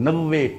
90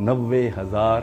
90,000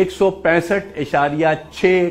165.6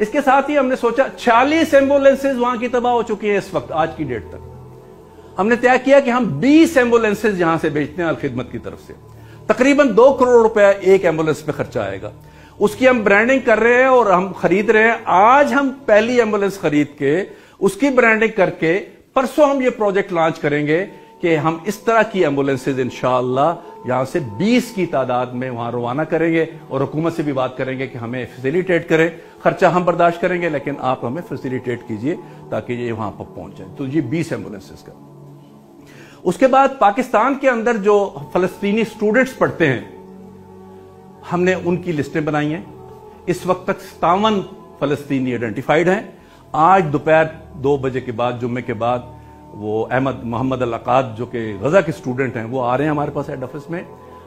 اس کے ساتھ ہی ہم نے سوچا 46 ایمبولینسز وہاں کی تباہ ہو چکی ہیں اس وقت آج کی ڈیٹ تک. ہم نے طے کیا کہ ہم 20 ایمبولینسز یہاں سے بیچتے ہیں الخدمت کی طرف سے. تقریباً 2 کروڑ روپے ایک ایمبولینس پہ خرچہ آئے گا. اس کی ہم برانڈنگ کر رہے ہیں اور ہم خرید رہے ہیں. آج ہم پہلی ایمبولینس خرید کے اس کی برانڈنگ کر کے پرسوں ہم یہ پروجیکٹ لانچ کریں گے کہ ہم اس طرح کی ایمبولینسز انشاءاللہ یہاں سے 20 کی تعداد میں وہاں روانہ کریں گے اور حکومت سے بھی بات کریں گے کہ ہمیں فیسیلیٹیٹ کریں. خرچہ ہم برداشت کریں گے لیکن آپ ہمیں فیسیلیٹیٹ کیجئے تاکہ یہ وہاں پر پہنچ جائے. تو یہ 20 ایمبولینسز کا. اس کے بعد پاکستان کے اندر جو فلسطینی سٹوڈنٹس پڑھتے ہیں ہم نے ان کی لسٹیں بنائی ہیں. اس وقت تک 57 فلسطینی آئیڈینٹیفائیڈ ہیں. آج دوپہر 2 بجے کے بعد جمعے کے بعد وہ محمد العقاد جو کہ غزہ کے سٹوڈنٹ ہیں وہ آ رہے ہیں ہمارے پاس ہیڈ آفس میں.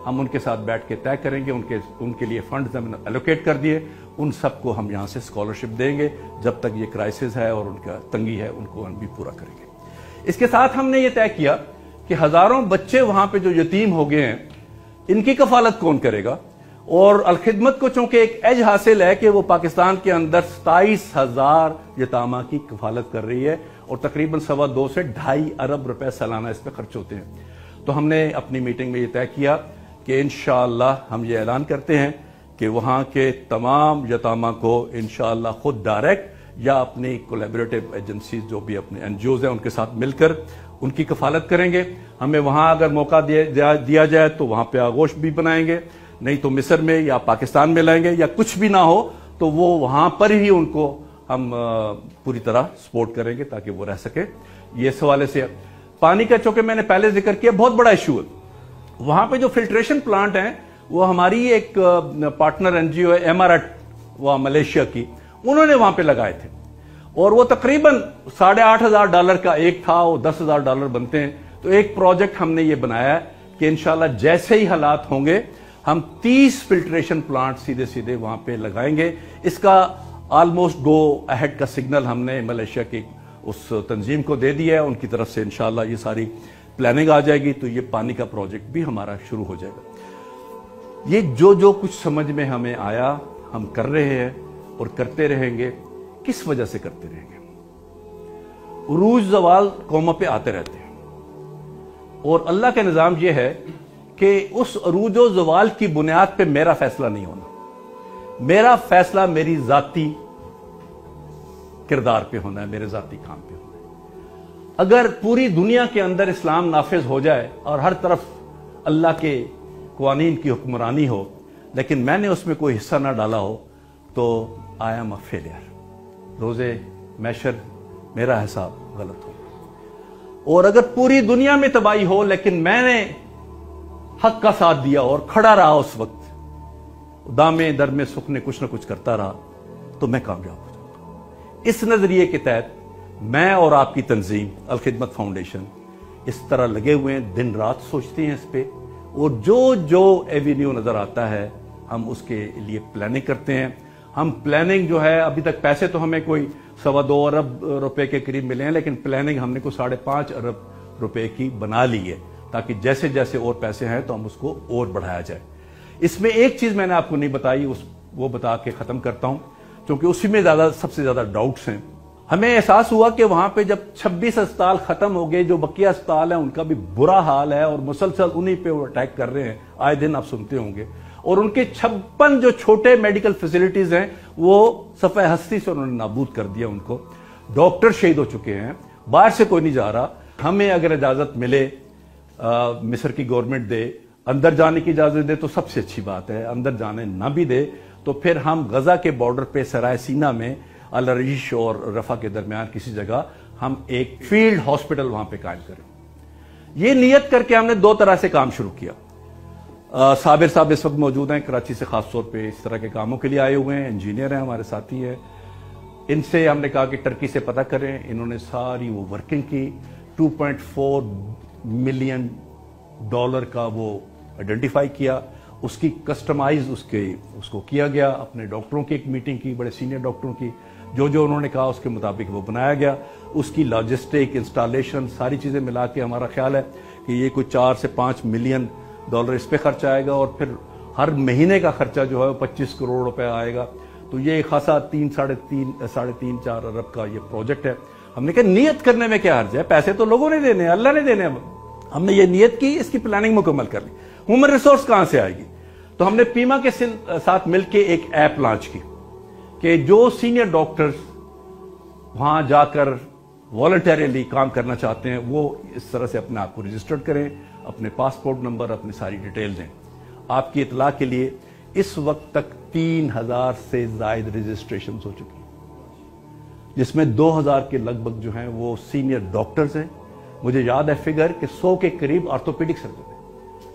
ہم ان کے ساتھ بیٹھ کے طے کریں گے. ان کے لیے فنڈز ہم نے الوکیٹ کر دیے. ان سب کو ہم یہاں سے اسکالرشپ دیں گے جب تک یہ کرائسس ہے اور ان کا تنگی ہے ان کو ہم بھی پورا کریں گے. اس کے ساتھ ہم نے یہ طے کیا کہ ہزاروں بچے وہاں پہ جو یتیم ہو گئے ہیں ان کی کفالت کون کرے گا. اور الخدمت کو چونکہ ایک ایج حاصل ہے کہ وہ پاکستان کے اندر 27,000 یتامہ کی کفالت کر رہی ہے اور تقریباً 2.25 سے 2.5 ارب روپے سالانہ اس پہ خرچ ہوتے ہیں. تو ہم نے اپنی میٹنگ میں یہ طے کیا کہ انشاءاللہ ہم یہ اعلان کرتے ہیں کہ وہاں کے تمام یتامہ کو انشاءاللہ خود ڈائریکٹ یا اپنی کولیبریٹو ایجنسیز جو بھی اپنے این جی اوز ہیں ان کے ساتھ مل کر ان کی کفالت کریں گے. ہمیں وہاں اگر موقع دیا جائے تو وہاں پہ آغوش بھی بنائیں گے, نہیں تو مصر میں یا پاکستان میں لائیں گے, یا کچھ بھی نہ ہو تو وہ وہاں پر ہی ان کو ہم پوری طرح سپورٹ کریں گے تاکہ وہ رہ سکے. یہ اس حوالے سے پانی کا چونکہ میں نے پہلے ذکر کیا بہت بڑا ایشو ہے. وہاں پہ جو فلٹریشن پلانٹ ہیں وہ ہماری ایک پارٹنر این جی او ہے ایمارٹ وہ ملیشیا کی, انہوں نے وہاں پہ لگائے تھے اور وہ تقریباً $8,500 کا ایک تھا, وہ $10,000 بنتے ہیں. تو ایک پروجیکٹ ہم نے یہ بنایا ہے کہ انشاءاللہ جیسے ہی حالات ہوں گے ہم 30 فلٹریشن پلانٹ سیدھے وہاں پہ لگائیں گے. اس کا آلموسٹ گو اہیڈ کا سگنل ہم نے ملیشیا کی اس تنظیم کو دے دیا ہے. ان کی طرف سے انشاءاللہ یہ ساری پلاننگ آ جائے گی تو یہ پانی کا پروجیکٹ بھی ہمارا شروع ہو جائے گا. یہ جو کچھ سمجھ میں ہمیں آیا ہم کر رہے ہیں اور کرتے رہیں گے. کس وجہ سے کرتے رہیں گے؟ عروج زوال قوموں پہ آتے رہتے ہیں اور اللہ کا نظام یہ ہے کہ اس عروج و زوال کی بنیاد پہ میرا فیصلہ نہیں ہونا. میرا فیصلہ میری ذاتی کردار پہ ہونا ہے, میرے ذاتی کام پہ ہونا ہے. اگر پوری دنیا کے اندر اسلام نافذ ہو جائے اور ہر طرف اللہ کے قوانین کی حکمرانی ہو لیکن میں نے اس میں کوئی حصہ نہ ڈالا ہو تو آئی ایم اے فیلئر. روزے محشر میرا حساب غلط ہو. اور اگر پوری دنیا میں تباہی ہو لیکن میں نے حق کا ساتھ دیا اور کھڑا رہا اس وقت دامے در میں سکھ نے کچھ نہ کچھ کرتا رہا تو میں کامیاب ہو جاؤں گا. اس نظریے کے تحت میں اور آپ کی تنظیم الخدمت فاؤنڈیشن اس طرح لگے ہوئے ہیں, دن رات سوچتے ہیں اس پہ اور جو ایوینیو نظر آتا ہے ہم اس کے لیے پلاننگ کرتے ہیں. ہم پلاننگ جو ہے ابھی تک پیسے تو ہمیں کوئی 2.25 ارب روپے کے قریب ملے ہیں لیکن پلاننگ ہم نے کوئی 5.5 ارب روپے کی بنا لی ہے تاکہ جیسے جیسے اور پیسے ہیں تو ہم اس کو اور بڑھایا جائے. اس میں ایک چیز میں نے آپ کو نہیں بتائی وہ بتا کے ختم کرتا ہوں کیونکہ اسی میں سب سے زیادہ ڈاؤٹس ہیں. ہمیں احساس ہوا کہ وہاں پہ جب 26 اسپتال ختم ہو گئے, جو بقیہ اسپتال ہیں ان کا بھی برا حال ہے اور مسلسل انہی پہ وہ اٹیک کر رہے ہیں, آئے دن آپ سنتے ہوں گے, اور ان کے 56 جو چھوٹے میڈیکل فیسلٹیز ہیں وہ صفحہ ہستی سے انہوں نے نابود کر دیا. ان کو ڈاکٹر شہید ہو چکے ہیں, باہر سے کوئی نہیں جا رہا. ہمیں اگر اجازت ملے مصر کی گورنمنٹ دے اندر جانے کی اجازت دے تو سب سے اچھی بات ہے, اندر جانے نہ بھی دے تو پھر ہم غزہ کے بارڈر پہ سرائے سینا میں الریش اور رفح کے درمیان کسی جگہ ہم ایک فیلڈ ہاسپٹل وہاں پہ قائم کریں. یہ نیت کر کے ہم نے 2 طرح سے کام شروع کیا. صابر صاحب اس وقت موجود ہیں کراچی سے, خاص طور پہ اس طرح کے کاموں کے لیے آئے ہوئے ہیں, انجینئر ہیں, ہمارے ساتھی ہیں. ان سے ہم نے کہا کہ ٹرکی سے پتہ کریں. انہوں نے ساری وہ ورکنگ کی. $2.4 ملین کا وہ آئیڈینٹیفائی کیا, اس کی کسٹمائز اس کو کیا گیا. اپنے ڈاکٹروں کی ایک میٹنگ کی, بڑے سینئر ڈاکٹروں کی, جو انہوں نے کہا اس کے مطابق وہ بنایا گیا. اس کی لاجسٹک انسٹالیشن ساری چیزیں ملا کے ہمارا خیال ہے کہ یہ کوئی $4 سے $5 ملین اس پہ خرچ آئے گا اور پھر ہر مہینے کا خرچہ جو ہے 25 کروڑ روپے آئے گا. تو یہ خاصا 3.5-4 ارب کا یہ پروجیکٹ ہے. ہم نے کہا نیت کرنے میں کیا حرج ہے, پیسے تو لوگوں نے دینے ہیں, اللہ نے دینے ہیں. ہم نے یہ نیت کی, اس کی پلاننگ مکمل کر لی. ہیومن ریسورس کہاں سے آئے گی؟ تو ہم نے پیما کے ساتھ مل کے ایک ایپ لانچ کی کہ جو سینئر ڈاکٹرز وہاں جا کر والنٹریلی کام کرنا چاہتے ہیں وہ اس طرح سے اپنے آپ کو رجسٹرڈ کریں, اپنے پاسپورٹ نمبر, اپنی ساری ڈیٹیل دیں. آپ کی اطلاع کے لیے اس وقت تک 3000 سے زائد رجسٹریشنز ہو چکی ہیں, جس میں 2000 کے لگ بھگ جو ہیں وہ سینئر ڈاکٹرز ہیں. مجھے یاد ہے فگر کہ 100 کے قریب آرتھوپیڈک سرجن ہیں,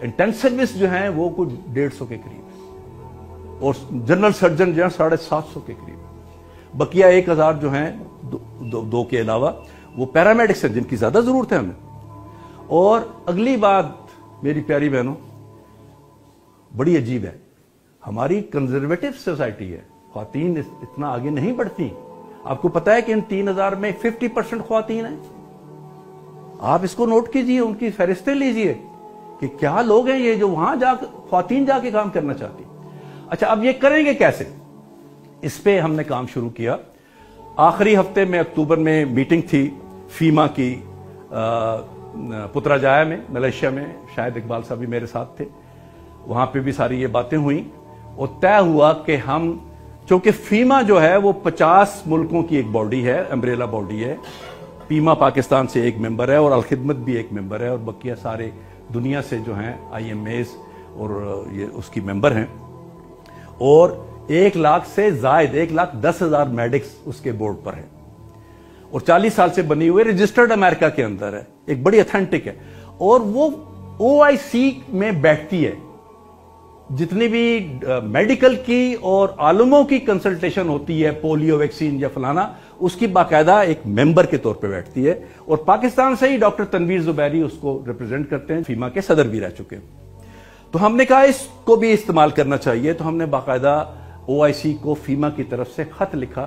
انٹینسوسٹ جو ہیں وہ کچھ 150 کے قریب ہیں, اور جنرل سرجن جو ہیں 750 کے قریب ہیں. بقیہ 1000 جو ہیں دو کے علاوہ وہ پیرامیڈکس ہیں جن کی زیادہ ضرورت ہے ہمیں. اور اگلی بات میری پیاری بہنوں بڑی عجیب ہے, ہماری کنزرویٹو سوسائٹی ہے, خواتین اتنا آگے نہیں بڑھتی. آپ کو پتا ہے کہ ان 3000 میں 50% خواتین ہیں. آپ اس کو نوٹ کیجئے, ان کی فہرستیں لیجئے کہ کیا لوگ ہیں یہ جو وہاں خواتین جا کے کام کرنا چاہتی. اچھا اب یہ کریں گے کیسے؟ اس پہ ہم نے کام شروع کیا. آخری ہفتے میں اکتوبر میں میٹنگ تھی فیما کی پتراجایا میں, ملیشیا میں. شاید اقبال صاحب بھی میرے ساتھ تھے. وہاں پہ بھی ساری یہ باتیں ہوئیں اور طے ہوا کہ ہم, چونکہ فیما جو ہے وہ 50 ملکوں کی ایک باڈی ہے, امبریلا باڈی ہے. پیما پاکستان سے ایک ممبر ہے اور الخدمت بھی ایک ممبر ہے, اور بقیہ سارے دنیا سے جو ہیں آئی ایم ایز اور یہ اس کی ممبر ہیں. اور 1 لاکھ سے زائد 1,10,000 میڈکس اس کے بورڈ پر ہیں, اور 40 سال سے بنی ہوئی رجسٹرڈ امریکہ کے اندر ہے, ایک بڑی اتھینٹک ہے. اور وہ OIC میں بیٹھتی ہے. جتنی بھی میڈیکل کی اور عالموں کی کنسلٹیشن ہوتی ہے, پولیو ویکسین یا فلانا, اس کی باقاعدہ ایک ممبر کے طور پہ بیٹھتی ہے. اور پاکستان سے ہی ڈاکٹر تنویر زبیری اس کو ریپرزینٹ کرتے ہیں, فیما کے صدر بھی رہ چکے ہیں. تو ہم نے کہا اس کو بھی استعمال کرنا چاہیے. تو ہم نے باقاعدہ OIC کو فیما کی طرف سے خط لکھا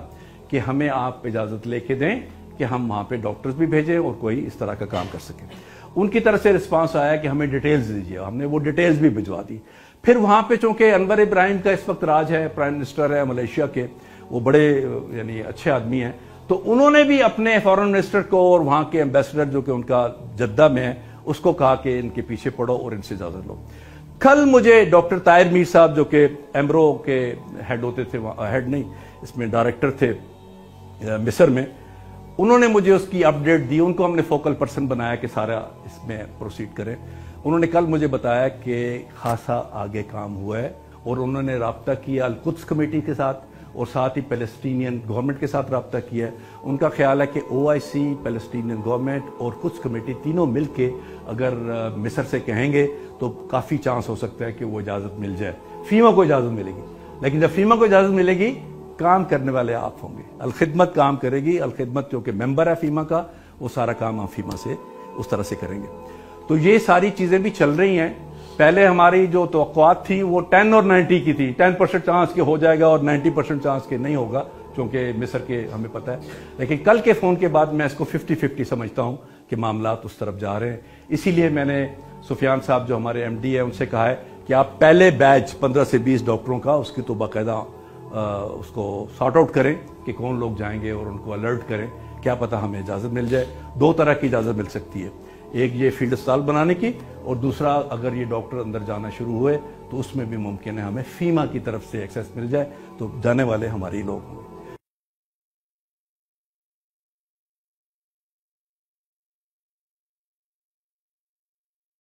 کہ ہمیں آپ اجازت لے کے دیں کہ ہم وہاں پہ ڈاکٹرز بھی بھیجیں اور کوئی اس طرح کا کام کر سکیں. ان کی طرف سے رسپانس آیا کہ ہمیں ڈیٹیلز دیجیے. ہم نے وہ ڈیٹیلز بھی بھجوا دی. پھر وہاں پہ چونکہ انور ابراہیم کا اس وقت راج ہے, پرائم منسٹر ہے ملیشیا کے, وہ بڑے یعنی اچھے آدمی ہیں, تو انہوں نے بھی اپنے فارن منسٹر کو اور وہاں کے ایمبیسڈر جو کہ ان کا جدہ میں ہے اس کو کہا کہ ان کے پیچھے پڑو اور ان سے اجازت لو. کل مجھے ڈاکٹر طاہر میر صاحب جو کہ ایمرو کے ہیڈ ہوتے تھے, ہیڈ نہیں اس میں ڈائریکٹر تھے مصر میں, انہوں نے مجھے اس کی اپڈیٹ دی. ان کو ہم نے فوکل پرسن بنایا کہ سارا اس میں پروسیڈ کریں. انہوں نے کل مجھے بتایا کہ خاصا آگے کام ہوا ہے, اور انہوں نے رابطہ کیا القدس کمیٹی کے ساتھ اور ساتھ ہی پیلسٹینین گورنمنٹ کے ساتھ رابطہ کیا ہے. ان کا خیال ہے کہ OIC, پیلسٹینین گورنمنٹ اور قدس کمیٹی تینوں مل کے اگر مصر سے کہیں گے تو کافی چانس ہو سکتا ہے کہ وہ اجازت مل جائے. فیما کو اجازت ملے گی, لیکن جب فیما کو اجازت ملے گی کام کرنے والے آپ ہوں گے. الخدمت کام کرے گی. الخدمت جو کہ ممبر ہے فیما کا, وہ سارا کام آپ فیما سے اس طرح سے کریں گے. تو یہ ساری چیزیں بھی چل رہی ہیں. پہلے ہماری جو توقعات تھی وہ 10 اور 90 کی تھی. 10% چانس کہ ہو جائے گا اور 90% چانس کہ نہیں ہوگا, چونکہ مصر کے ہمیں پتہ ہے. لیکن کل کے فون کے بعد میں اس کو 50-50 سمجھتا ہوں کہ معاملات اس طرف جا رہے ہیں. اسی لیے میں نے سفیان صاحب جو ہمارے MD ہیں ان سے کہا ہے کہ آپ پہلے بیچ 15 سے 20 ڈاکٹروں کا اس کی تو باقاعدہ اس کو سارٹ آؤٹ کریں کہ کون لوگ جائیں گے اور ان کو الرٹ کریں. کیا پتہ ہمیں اجازت مل جائے. 2 طرح کی اجازت مل سکتی ہے, ایک یہ فیلڈ اسپتال بنانے کی, اور دوسرا اگر یہ ڈاکٹر اندر جانا شروع ہوئے تو اس میں بھی ممکن ہے ہمیں فیما کی طرف سے ایکسیس مل جائے, تو جانے والے ہمارے لوگ ہوں.